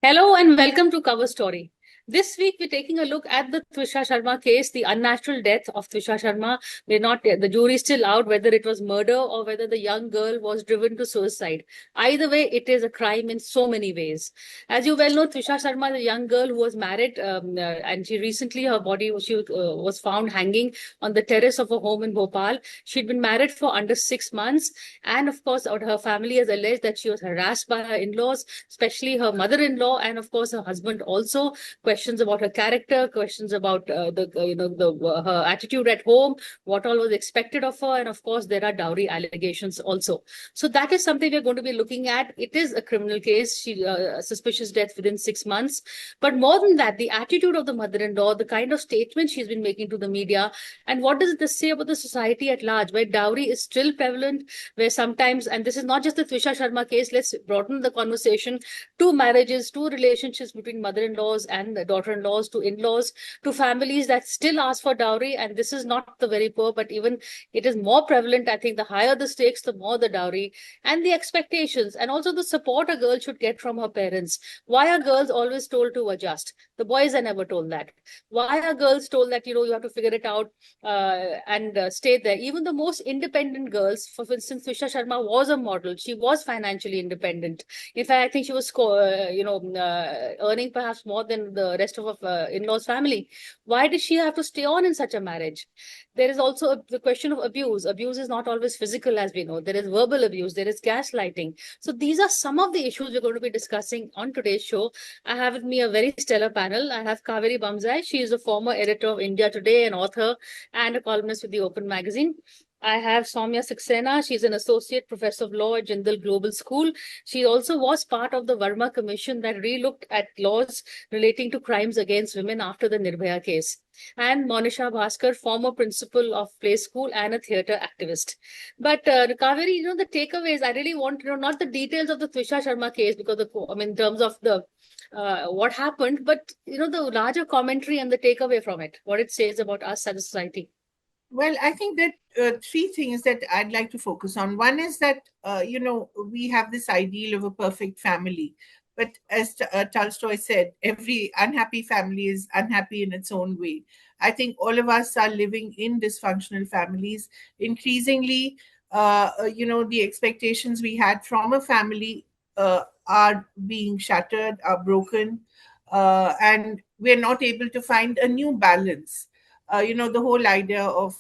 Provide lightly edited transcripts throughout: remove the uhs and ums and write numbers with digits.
Hello and welcome to Cover Story. This week we're taking a look at the Twisha Sharma case, the unnatural death of Twisha Sharma. The jury is still out whether it was murder or whether the young girl was driven to suicide. Either way, it is a crime in so many ways. As you well know, Twisha Sharma is a young girl who was married, and her body was found hanging on the terrace of a home in Bhopal. She'd been married for under 6 months, and of course, her family has alleged that she was harassed by her in-laws, especially her mother-in-law, and of course her husband also. Questions about her character, questions about her attitude at home, what all was expected of her, and of course there are dowry allegations also. So that is something we're going to be looking at. It is a criminal case. Suspicious death within 6 months. But more than that, the attitude of the mother-in-law, the kind of statement she's been making to the media, and what does this say about the society at large, where dowry is still prevalent, where sometimes, and this is not just the Twisha Sharma case, let's broaden the conversation to marriages, to relationships between mother-in-laws and daughter-in-laws, to in-laws, to families that still ask for dowry. And this is not the very poor, but even it is more prevalent. I think the higher the stakes, the more the dowry, and the expectations, and also the support a girl should get from her parents. Why are girls always told to adjust? The boys are never told that. Why are girls told that, you have to figure it out and stay there? Even the most independent girls, for instance, Twisha Sharma was a model. She was financially independent. In fact, I think she was, earning perhaps more than the rest of her in-laws' family. Why did she have to stay on in such a marriage? There is also the question of abuse. Abuse is not always physical, as we know. There is verbal abuse. There is gaslighting. So these are some of the issues we're going to be discussing on today's show. I have with me a very stellar panel. I have Kaveri Bamzai. She is a former editor of India Today, an author, and a columnist with the Open magazine. I have Soumya Saxena. She's an associate professor of law at Jindal Global School. She also was part of the Verma Commission that relooked at laws relating to crimes against women after the Nirbhaya case. And Monisha Bhaskar, former principal of Play School and a theatre activist. But Kaveri, the takeaways, I really want to know not the details of the Twisha Sharma case, because in terms of the what happened, but the larger commentary and the takeaway from it, what it says about us as a society. Well, I think that three things that I'd like to focus on. One is that, we have this ideal of a perfect family. But as Tolstoy said, every unhappy family is unhappy in its own way. I think all of us are living in dysfunctional families. Increasingly, the expectations we had from a family are being shattered, are broken, and we're not able to find a new balance. The whole idea of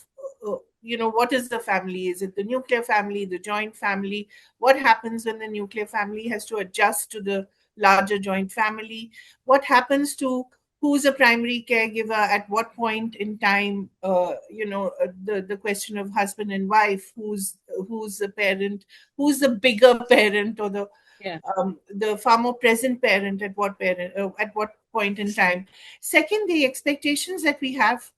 what is the family? Is it the nuclear family, the joint family? What happens when the nuclear family has to adjust to the larger joint family? What happens to who's a primary caregiver at what point in time? The question of husband and wife, who's the parent, who's the bigger parent, or Yeah. the far more present parent at what point in time. Second, the expectations that we have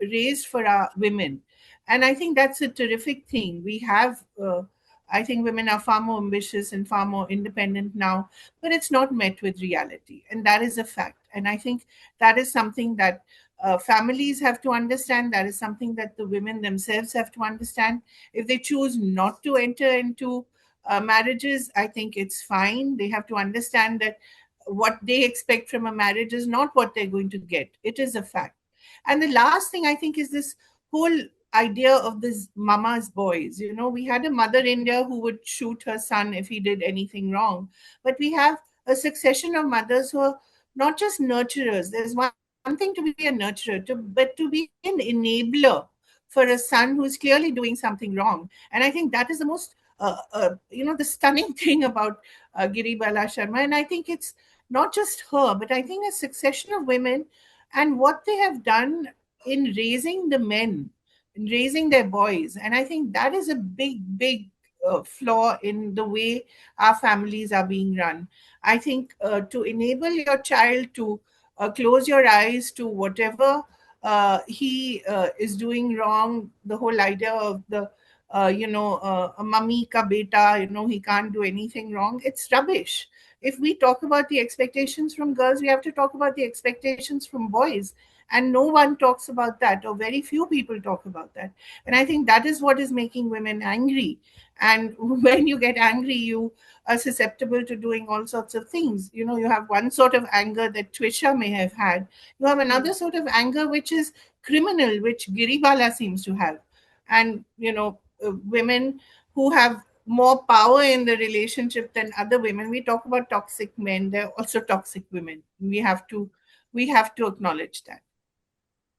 raised for our women, and I think that's a terrific thing. We have. I think women are far more ambitious and far more independent now, but it's not met with reality, and that is a fact. And I think that is something that families have to understand. That is something that the women themselves have to understand. If they choose not to enter into marriages, I think it's fine. They have to understand that what they expect from a marriage is not what they're going to get. It is a fact. And the last thing I think is this whole idea of this mama's boys. We had a mother India who would shoot her son if he did anything wrong. But we have a succession of mothers who are not just nurturers. There's one thing to be a nurturer, but to be an enabler for a son who's clearly doing something wrong. And I think that is the most the stunning thing about Giri Bala Sharma. And I think it's not just her, but I think a succession of women and what they have done in raising the men, in raising their boys. And I think that is a big, big flaw in the way our families are being run. I think to enable your child to close your eyes to whatever he is doing wrong, the whole idea of the a mummy ka beta, he can't do anything wrong. It's rubbish. If we talk about the expectations from girls, we have to talk about the expectations from boys. And no one talks about that, or very few people talk about that. And I think that is what is making women angry. And when you get angry, you are susceptible to doing all sorts of things. You have one sort of anger that Twisha may have had. You have Hmm. another sort of anger which is criminal, which Giribala seems to have. And women who have more power in the relationship than other women. We talk about toxic men, they're also toxic women. We have to acknowledge that.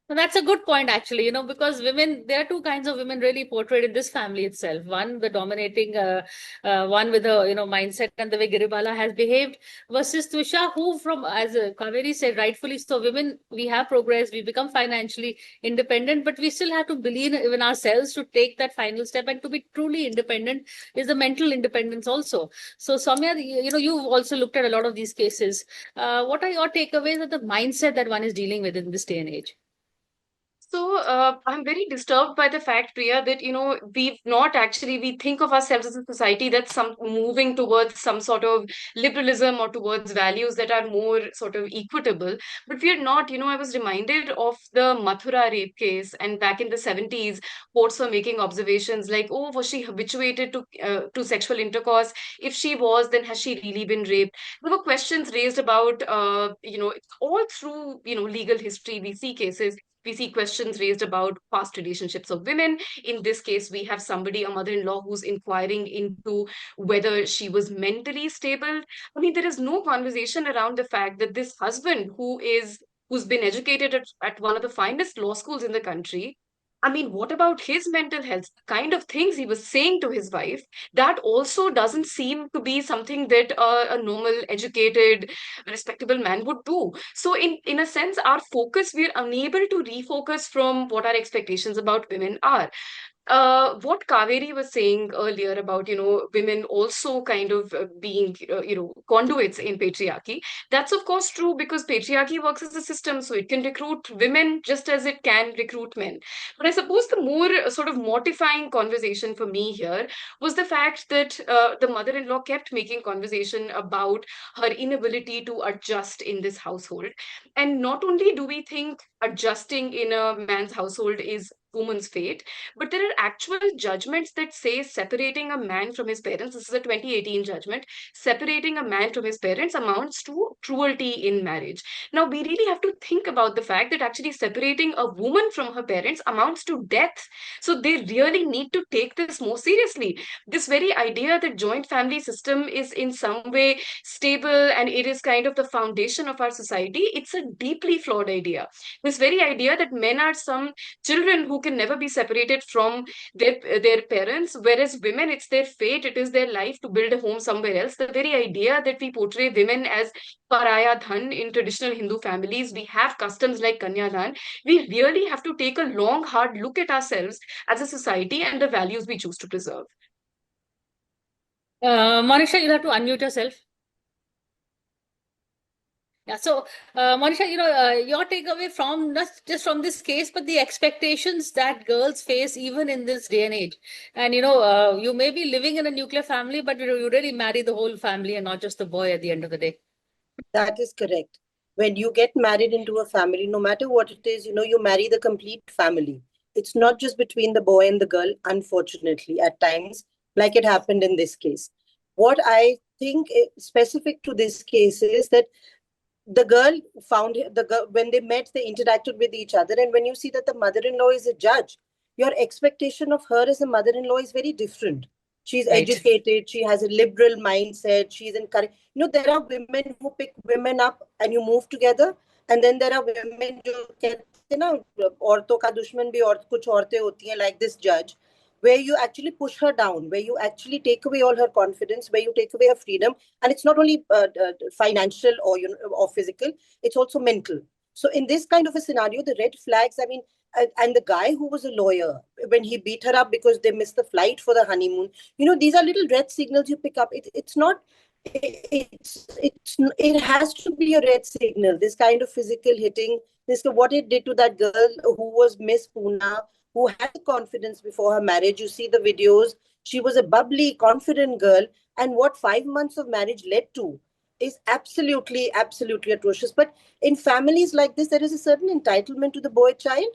And that's a good point, actually, because women, there are two kinds of women really portrayed in this family itself. One, the dominating one with a, mindset and the way Giribala has behaved, versus Twisha, who as Kaveri said, rightfully so, women, we have progressed, we become financially independent, but we still have to believe in ourselves to take that final step, and to be truly independent is the mental independence also. So, Soumya, you've also looked at a lot of these cases. What are your takeaways of the mindset that one is dealing with in this day and age? So I'm very disturbed by the fact, Priya, that we've not actually we think of ourselves as a society that's some moving towards some sort of liberalism or towards values that are more sort of equitable, but we are not. I was reminded of the Mathura rape case, and back in the 70s, courts were making observations like, oh, was she habituated to sexual intercourse? If she was, then has she really been raped? There were questions raised about all through legal history. We see questions raised about past relationships of women. In this case, we have somebody, a mother-in-law, who's inquiring into whether she was mentally stable. I mean, there is no conversation around the fact that this husband, who's been educated at one of the finest law schools in the country. I mean, what about his mental health? The kind of things he was saying to his wife, that also doesn't seem to be something that a normal, educated, respectable man would do. So in a sense, our focus, we're unable to refocus from what our expectations about women are. What Kaveri was saying earlier about, women also kind of being, conduits in patriarchy, that's of course true, because patriarchy works as a system, so it can recruit women just as it can recruit men. But I suppose the more sort of mortifying conversation for me here was the fact that the mother-in-law kept making conversation about her inability to adjust in this household. And not only do we think adjusting in a man's household is woman's fate, but there are actual judgments that say separating a man from his parents, this is a 2018 judgment, separating a man from his parents amounts to cruelty in marriage. Now, we really have to think about the fact that actually separating a woman from her parents amounts to death. So they really need to take this more seriously. This very idea that joint family system is in some way stable and it is kind of the foundation of our society, it's a deeply flawed idea. This very idea that men are some children who can never be separated from their parents, whereas women, it's their fate, it is their life to build a home somewhere else. The very idea that we portray women as paraya dhan in traditional Hindu families, we have customs like kanyadan. We really have to take a long, hard look at ourselves as a society and the values we choose to preserve. Monisha, you'll have to unmute yourself. Yeah, so Monisha, your takeaway from not just from this case, but the expectations that girls face even in this day and age. And you may be living in a nuclear family, but you really marry the whole family and not just the boy at the end of the day. That is correct. When you get married into a family, no matter what it is, you marry the complete family. It's not just between the boy and the girl, unfortunately, at times, like it happened in this case. What I think specific to this case is that the girl found the girl when they met, they interacted with each other. And when you see that the mother-in-law is a judge, your expectation of her as a mother-in-law is very different. She's Right. educated, she has a liberal mindset, she's encouraged. There are women who pick women up and you move together, and then there are women जो कहते हैं ना, औरतों का दुश्मन भी और कुछ औरतें होती हैं, like this judge, where you actually push her down, where you actually take away all her confidence, where you take away her freedom. And it's not only financial or or physical, it's also mental. So in this kind of a scenario, the red flags, I mean, and the guy who was a lawyer, when he beat her up because they missed the flight for the honeymoon, these are little red signals you pick up. It's not, it has to be a red signal, this kind of physical hitting, this what it did to that girl who was Miss Pune, who had the confidence before her marriage. You see the videos. She was a bubbly, confident girl. And what 5 months of marriage led to, is absolutely, absolutely atrocious. But in families like this, there is a certain entitlement to the boy child,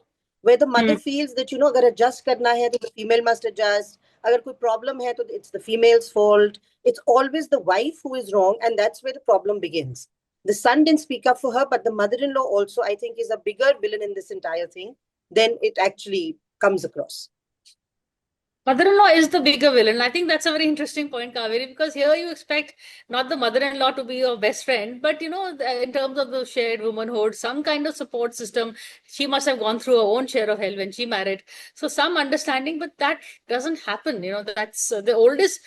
where the mother feels that, अगर adjust करना है, तो the female must adjust. अगर कोई problem है, तो it's the female's fault. It's always the wife who is wrong, and that's where the problem begins. The son didn't speak up for her, but the mother-in-law also, I think, is a bigger villain in this entire thing than it actually comes across. Mother-in-law is the bigger villain. I think that's a very interesting point, Kaveri, because here you expect not the mother-in-law to be your best friend, but in terms of the shared womanhood, some kind of support system. She must have gone through her own share of hell when she married. So some understanding, but that doesn't happen. That's the oldest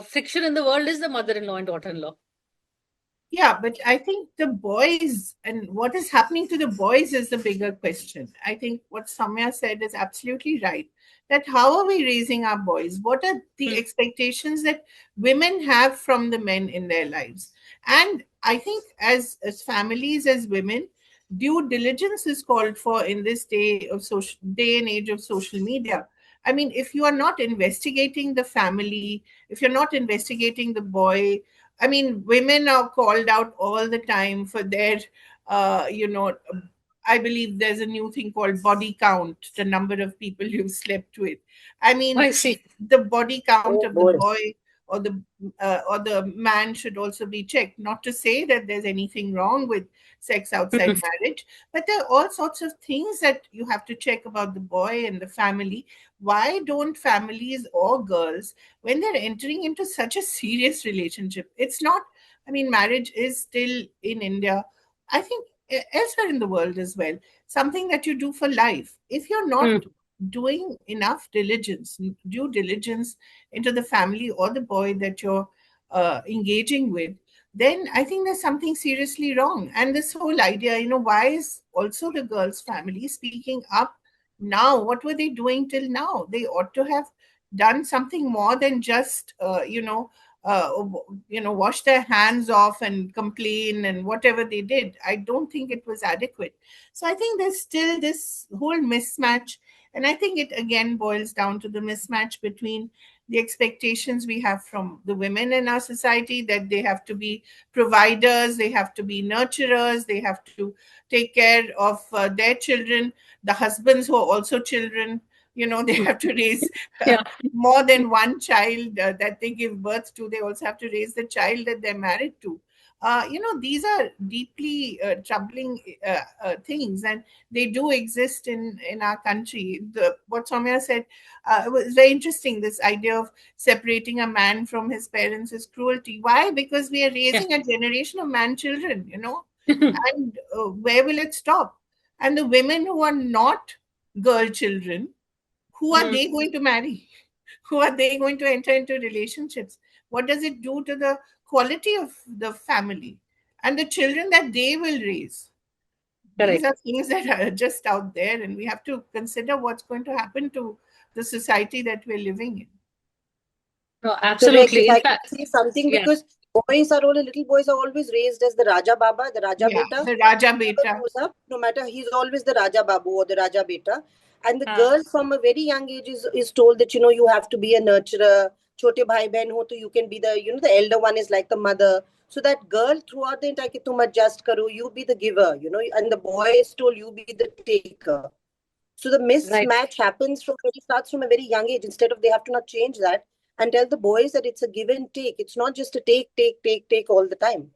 friction in the world is the mother-in-law and daughter-in-law. Yeah, but I think the boys and what is happening to the boys is the bigger question. I think what Samya said is absolutely right. That how are we raising our boys? What are the expectations that women have from the men in their lives? And I think as families, as women, due diligence is called for in this day and age of social media. I mean, if you are not investigating the family, if you're not investigating the boy, I mean, women are called out all the time for their, uh, you know, I believe there's a new thing called body count, the number of people you've slept with. I mean, I see. the body count Oh of the boy. boy or the man should also be checked. Not to say that there's anything wrong with sex outside marriage, but there are all sorts of things that you have to check about the boy and the family. Why don't families or girls, when they're entering into such a serious relationship, it's not, I mean, marriage is still in India, I think elsewhere in the world as well, something that you do for life. If you're not doing enough due diligence into the family or the boy that you're engaging with, then I think there's something seriously wrong. And this whole idea, why is also the girl's family speaking up now? What were they doing till now? They ought to have done something more than just, wash their hands off and complain and whatever they did. I don't think it was adequate. So I think there's still this whole mismatch. And I think it again boils down to the mismatch between the expectations we have from the women in our society, that they have to be providers, they have to be nurturers, they have to take care of their children, the husbands who are also children, they have to raise Yeah. more than one child that they give birth to. They also have to raise the child that they're married to. These are deeply troubling things, and they do exist in our country. What Soumya said was very interesting. This idea of separating a man from his parents is cruelty. Why? Because we are raising a generation of man children, and where will it stop? And the women who are not girl children, who are they going to marry? Who are they going to enter into relationships? What does it do to the quality of the family and the children that they will raise? These Correct. are things that are just out there, and we have to consider what's going to happen to the society that we're living in. No, Correct. absolutely. If In I can fact, say something, yeah. because little boys are always raised as the Raja Baba, the Raja Yeah, Beta. the Raja Whoever Beta. grows up, no matter, he's always the Raja Babu or the Raja Beta. And the Ah. girl from a very young age is told that, you have to be a nurturer. Chote bhai behan ho, to you can be the elder one is like the mother. So that girl throughout the entire, tum adjust karo, you be the giver, and the boy is told you be the taker. So the Right. mismatch happens starts from a very young age. Instead of, they have to not change that and tell the boys that it's a give and take. It's not just a take all the time.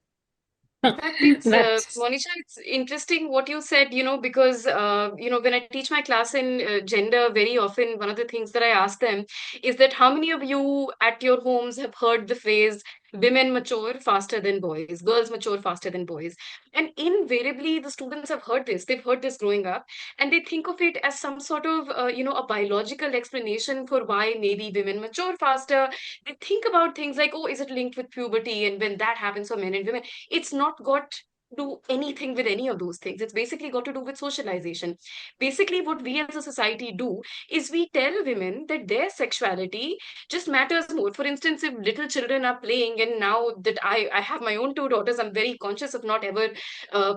In fact, it's That's Monisha, it's interesting what you said, because when I teach my class in gender, very often one of the things that I ask them is that how many of you at your homes have heard the phrase women mature faster than boys, girls mature faster than boys? And invariably, the students have heard this. They've heard this growing up, and they think of it as some sort of a biological explanation for why maybe women mature faster. They think about things like, oh, is it linked with puberty? And when that happens for men and women, it's not got to do anything with any of those things. It's basically got to do with socialization. Basically, what we as a society do is we tell women that their sexuality just matters more. For instance, if little children are playing, and now that I have my own two daughters, I'm very conscious of not ever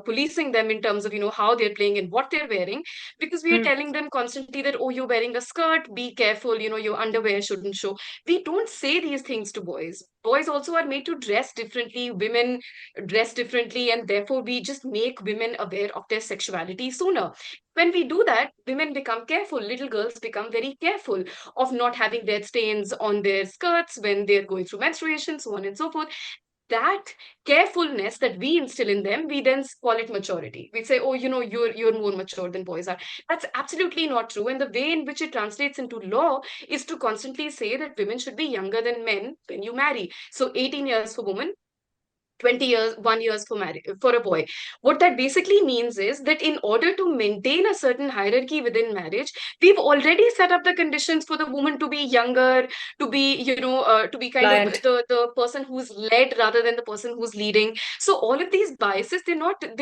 policing them in terms of how they're playing and what they're wearing, because we are telling them constantly that, oh, you're wearing a skirt, be careful, your underwear shouldn't show. We don't say these things to boys. boys also are made to dress differently, women dress differently, and therefore we just make women aware of their sexuality sooner. When we do that, women become careful. Little girls become very careful of not having red stains on their skirts when they're going through menstruation, so on and so forth. That carefulness that we instill in them, we then call it maturity. We say, oh, you're more mature than boys are. That's absolutely not true. And the way in which it translates into law is to constantly say that women should be younger than men when you marry. So 18 years for women, 20 years, 1 years for a boy. What that basically means is that in order to maintain a certain hierarchy within marriage, we've already set up the conditions for the woman to be younger, to be, to be kind of Client. the person who's led rather than the person who's leading. So all of these biases, they're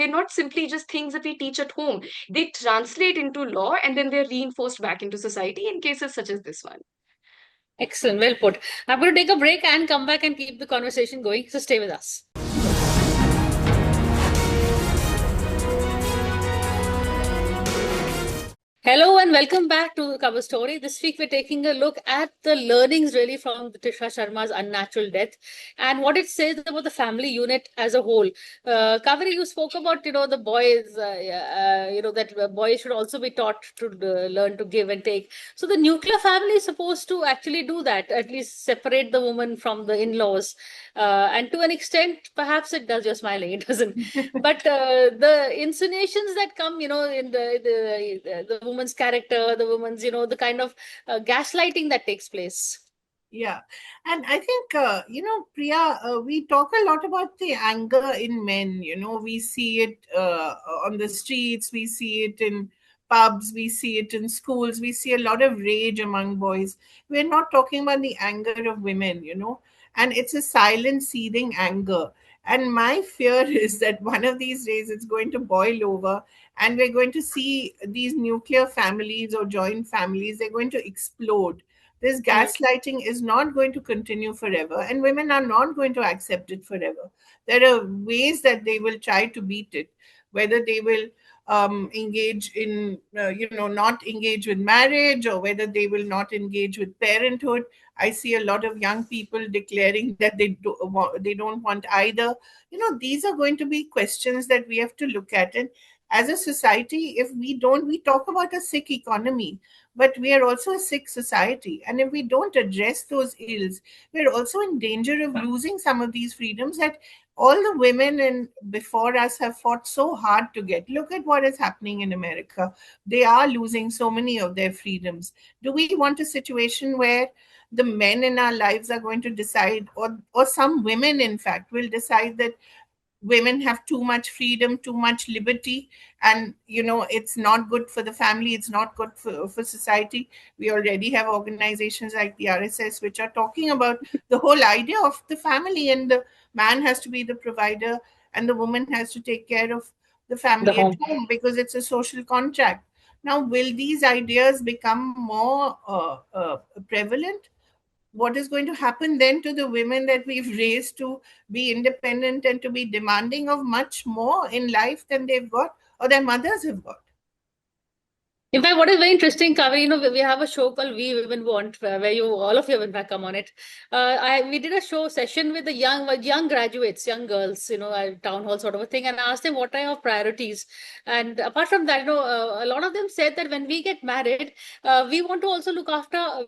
not simply just things that we teach at home. They translate into law and then they're reinforced back into society in cases such as this one. Excellent. Well put. I'm going to take a break and come back and keep the conversation going. So stay with us. Hello and welcome back to the Cover Story. This week we're taking a look at the learnings really from Tisha Sharma's unnatural death and what it says about the family unit as a whole. Kaveri, you spoke about, the boys, that boys should also be taught to learn to give and take. So the nuclear family is supposed to actually do that, at least separate the woman from the in-laws. And to an extent, perhaps it does. You're smiling, it doesn't. But the insinuations that come, in the woman's character, the woman's, the kind of gaslighting that takes place. Yeah. And I think, Priya, we talk a lot about the anger in men. We see it on the streets, we see it in pubs, we see it in schools, we see a lot of rage among boys. We're not talking about the anger of women, and it's a silent, seething anger. And my fear is that one of these days it's going to boil over and we're going to see these nuclear families or joint families, they're going to explode. This gaslighting is not going to continue forever, and women are not going to accept it forever. There are ways that they will try to beat it, whether they will engage in, not engage with marriage, or whether they will not engage with parenthood. I see a lot of young people declaring that they don't want either. These are going to be questions that we have to look at. And as a society, if we talk about a sick economy, but we are also a sick society. And if we don't address those ills, we're also in danger of losing some of these freedoms that all the women before us have fought so hard to get. Look at what is happening in America. They are losing so many of their freedoms. Do we want a situation where the men in our lives are going to decide, or some women, in fact, will decide that women have too much freedom, too much liberty, and it's not good for the family, it's not good for society? We already have organizations like the RSS which are talking about the whole idea of the family, and the man has to be the provider and the woman has to take care of the family at home because it's a social contract. Now, will these ideas become more prevalent? What is going to happen then to the women that we've raised to be independent and to be demanding of much more in life than they've got or their mothers have got? In fact, what is very interesting, Kaveri, we have a show called We Women Want, where all of you in fact come on it. We did a show session with the young graduates, young girls, a town hall sort of a thing, and I asked them what are your priorities. And apart from that, a lot of them said that when we get married, we want to also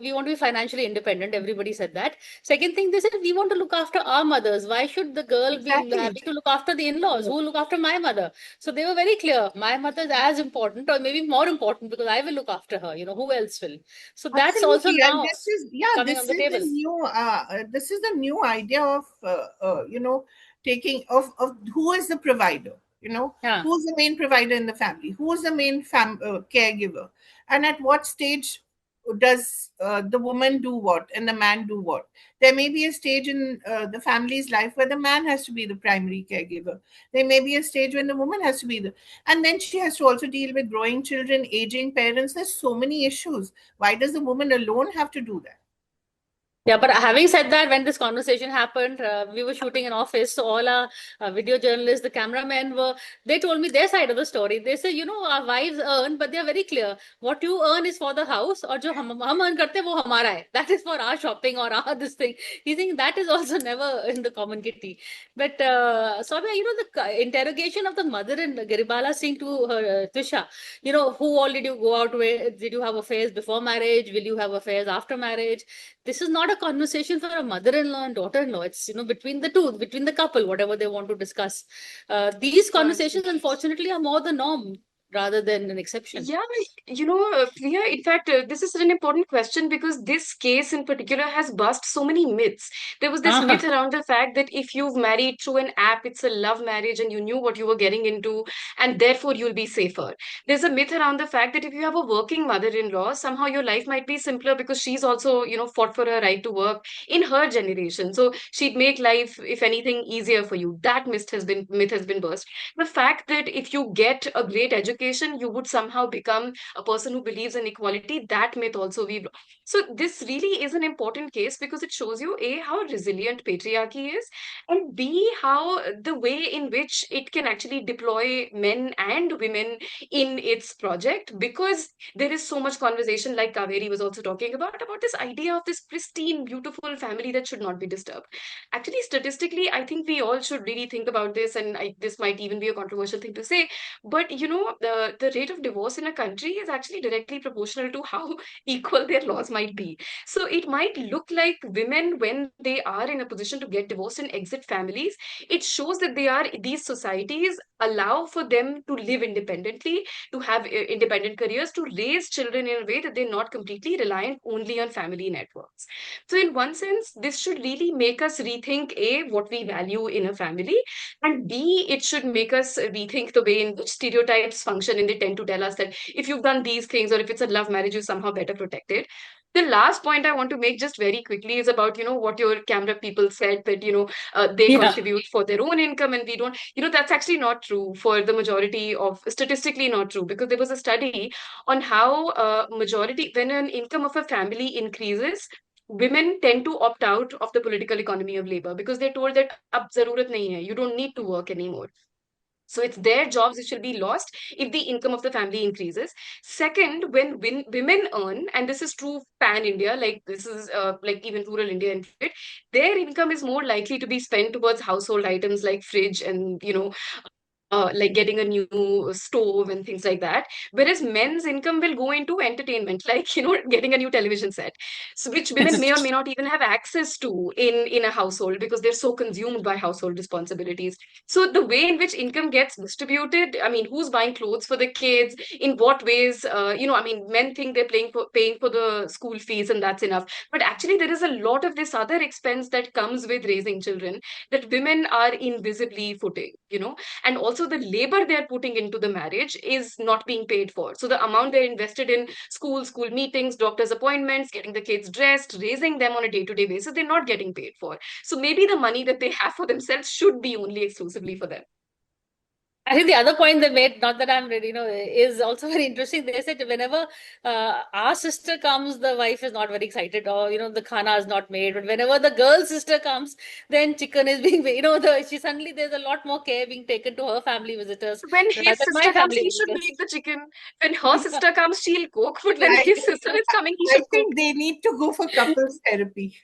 we want to be financially independent. Everybody said that. Second thing, they said we want to look after our mothers. Why should the girl be having to look after the in-laws? Who will look after my mother? So they were very clear. My mother is as important, or maybe more important, because I will look after her. Who else will? So that's also Absolutely. now coming This on the is table. this is the new idea of taking of who is the provider. Who's the main provider in the family? Who is the main caregiver? And at what stage does the woman do what and the man do what? There may be a stage in the family's life where the man has to be the primary caregiver. There may be a stage when the woman has to be and then she has to also deal with growing children, aging parents. There's so many issues. Why does the woman alone have to do that? Yeah, but having said that, when this conversation happened, we were shooting in office, so all our video journalists, the cameramen they told me their side of the story. They say, our wives earn, but they're very clear. What you earn is for the house, or jo hum earn karte, wo hamara hai. That is for our shopping or our this thing. You think that is also never in the common kitty. But Soumya, the interrogation of the mother in Garibala Singh to her, Twisha, who all did you go out with? Did you have affairs before marriage? Will you have affairs after marriage? This is not a conversation for a mother-in-law and daughter-in-law. It's, between the two, between the couple, whatever they want to discuss. These conversations, unfortunately, are more the norm rather than an exception. Yeah, Priya, in fact, this is an important question because this case in particular has bust so many myths. There was this myth around the fact that if you've married through an app, it's a love marriage and you knew what you were getting into, and therefore you'll be safer. There's a myth around the fact that if you have a working mother-in-law, somehow your life might be simpler because she's also, fought for her right to work in her generation. So she'd make life, if anything, easier for you. That myth has been burst. The fact that if you get a great education, you would somehow become a person who believes in equality, that myth also we've. So this really is an important case because it shows you A, how resilient patriarchy is, and B, how the way in which it can actually deploy men and women in its project, because there is so much conversation, like Kaveri was also talking about this idea of this pristine, beautiful family that should not be disturbed. Actually, statistically, I think we all should really think about this, and this might even be a controversial thing to say, but the rate of divorce in a country is actually directly proportional to how equal their laws might be. So it might look like women, when they are in a position to get divorced and exit families, it shows that these societies allow for them to live independently, to have independent careers, to raise children in a way that they're not completely reliant only on family networks. So in one sense, this should really make us rethink A, what we value in a family, and B, it should make us rethink the way in which stereotypes function, and they tend to tell us that if you've done these things or if it's a love marriage, you're somehow better protected. The last point I want to make just very quickly is about, what your camera people said, that, they Yeah. contribute for their own income and we don't, that's actually not true for the majority of, statistically not true, because there was a study on how majority, when an income of a family increases, women tend to opt out of the political economy of labor because they're told that ab zarurat nahi hai, you don't need to work anymore. So it's their jobs which will be lost if the income of the family increases. Second, when women earn, and this is true pan India, like this is like even rural India, and their income is more likely to be spent towards household items like fridge and like getting a new stove and things like that. Whereas men's income will go into entertainment, like, getting a new television set, so which women may or may not even have access to in a household because they're so consumed by household responsibilities. So the way in which income gets distributed, I mean, who's buying clothes for the kids, in what ways, I mean, men think they're paying for the school fees and that's enough. But actually, there is a lot of this other expense that comes with raising children that women are invisibly footing, and also the labor they're putting into the marriage is not being paid for. So the amount they're invested in school meetings, doctor's appointments, getting the kids dressed, raising them on a day-to-day basis, they're not getting paid for. So maybe the money that they have for themselves should be only exclusively for them. I think the other point they made, not that I'm ready, is also very interesting. They said whenever our sister comes, the wife is not very excited, or the khana is not made. But whenever the girl sister comes, then chicken is being, she suddenly there's a lot more care being taken to her family visitors When rather his than my sister comes, family he should visitors. make the chicken. When her sister comes, she'll cook. But when I his sister is coming, he I should cook. think they need to go for couples therapy.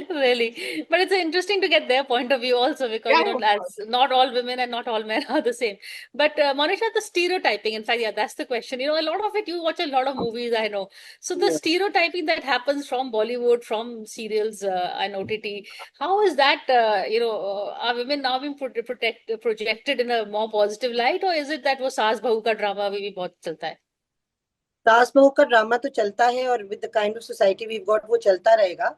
Really, but it's interesting to get their point of view also, because Yeah, of as course. not all women and not all men are the same. But Monisha, the stereotyping, in fact, yeah, that's the question. A lot of it, you watch a lot of movies, I know. So the stereotyping that happens from Bollywood, from serials and OTT, how is that? Are women now being projected in a more positive light, or is it that वो सास बहू का drama भी बहुत चलता है? सास बहू का ड्रामा तो चलता है, और with the kind of society we've got, वो चलता रहेगा.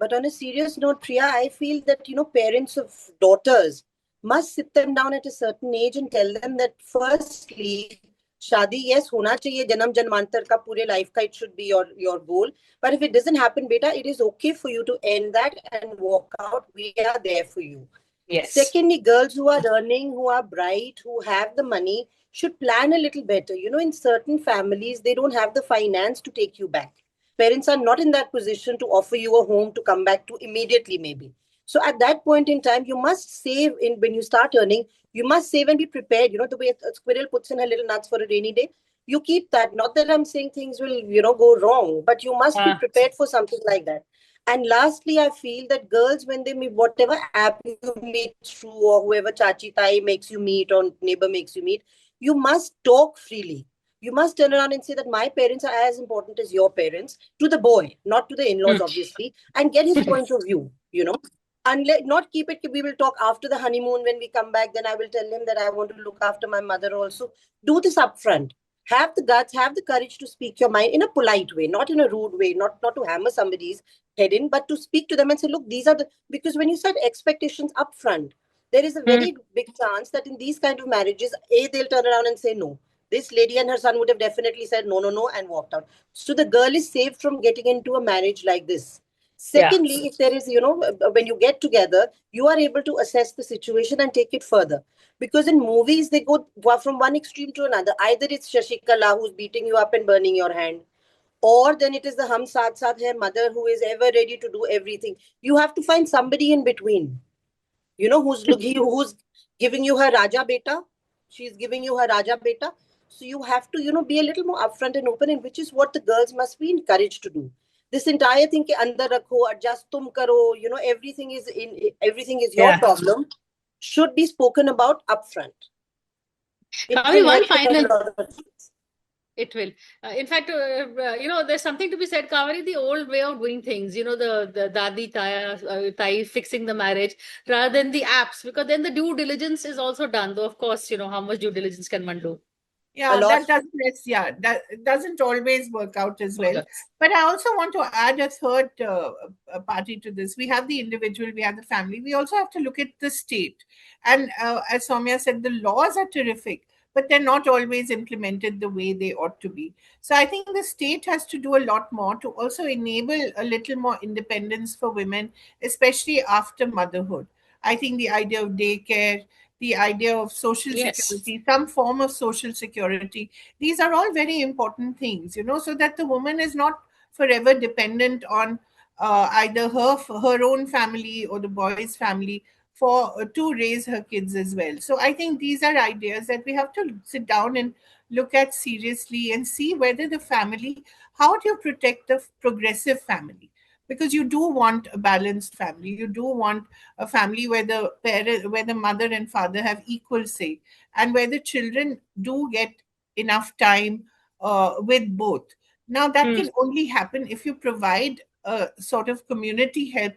But on a serious note, Priya, I feel that, parents of daughters must sit them down at a certain age and tell them that firstly, शादी yes होना चाहिए, जन्म जन्मांतर का, पूरे life का, it should be your goal. But if it doesn't happen, beta, it is okay for you to end that and walk out. We are there for you. Yes. Secondly, girls who are earning, who are bright, who have the money, should plan a little better. In certain families, they don't have the finance to take you back. Parents are not in that position to offer you a home to come back to immediately, maybe. So at that point in time, you must save in when you start earning, you must save and be prepared. The way a squirrel puts in her little nuts for a rainy day, you keep that. Not that I'm saying things will, go wrong, but you must be prepared for something like that. And lastly, I feel that girls, when they meet, whatever app you meet through, or whoever chachi tai makes you meet or neighbor makes you meet, you must talk freely. You must turn around and say that my parents are as important as your parents, to the boy, not to the in-laws, obviously, and get his point of view. Unless, not keep it, we will talk after the honeymoon when we come back, then I will tell him that I want to look after my mother also. Do this upfront. Have the guts, have the courage to speak your mind in a polite way, not in a rude way, not to hammer somebody's head in, but to speak to them and say, look, these are because when you set expectations upfront, there is a very big chance that in these kind of marriages, they'll turn around and say no. This lady and her son would have definitely said no, no, no, and walked out. So the girl is saved from getting into a marriage like this. Secondly, if there is, when you get together, you are able to assess the situation and take it further. Because in movies, they go from one extreme to another. Either it's Shashikala who's beating you up and burning your hand, or then it is the Hum Saath Saath Hai mother who is ever ready to do everything. You have to find somebody in between, who's giving you her Raja Beta. She's giving you her Raja Beta. So you have to, be a little more upfront and open, and which is what the girls must be encouraged to do. This entire thing ke andar rakho, adjust tum karo, everything is your problem, should be spoken about upfront. One final. It will. In fact, there's something to be said, Kaveri, the old way of doing things, the dadi tai fixing the marriage rather than the apps, because then the due diligence is also done. Though, of course, how much due diligence can one do? Yeah, that doesn't always work out as well. But I also want to add a third party to this. We have the individual, we have the family. We also have to look at the state. And as Soumya said, the laws are terrific, but they're not always implemented the way they ought to be. So I think the state has to do a lot more to also enable a little more independence for women, especially after motherhood. I think the idea of daycare, the idea of social security, some form of social security, these are all very important things, so that the woman is not forever dependent on either her own family or the boy's family to raise her kids as well. So I think these are ideas that we have to sit down and look at seriously and see whether the family, how do you protect the progressive family? Because you do want a balanced family. You do want a family where the mother and father have equal say, and where the children do get enough time with both. Now, that can only happen if you provide a sort of community help,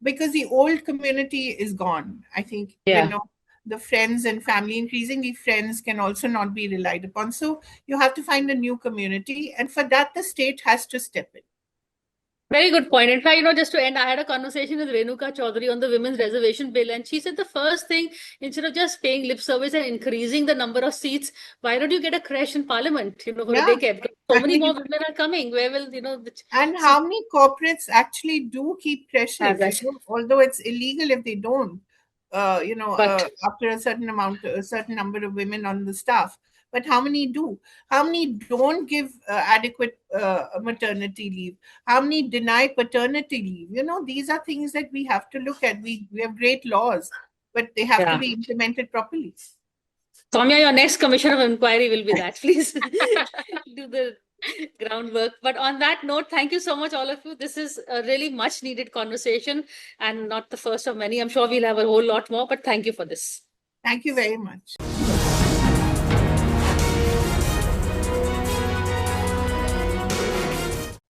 because the old community is gone. I think, the friends and family, increasingly friends, can also not be relied upon. So you have to find a new community, and for that, the state has to step in. Very good point. In fact, just to end, I had a conversation with Renuka Chaudhary on the women's reservation bill, and she said the first thing, instead of just paying lip service and increasing the number of seats, why don't you get a creche in Parliament, for a daycare? Because so many more women are coming. Where will, And how many corporates actually do keep creches? Although it's illegal if they don't, after a certain number of women on the staff. But how many do? How many don't give adequate maternity leave? How many deny paternity leave? These are things that we have to look at. We have great laws, but they have to be implemented properly. Soumya, your next commission of inquiry will be that. Please do the groundwork. But on that note, thank you so much, all of you. This is a really much needed conversation, and not the first of many. I'm sure we'll have a whole lot more, but thank you for this. Thank you very much.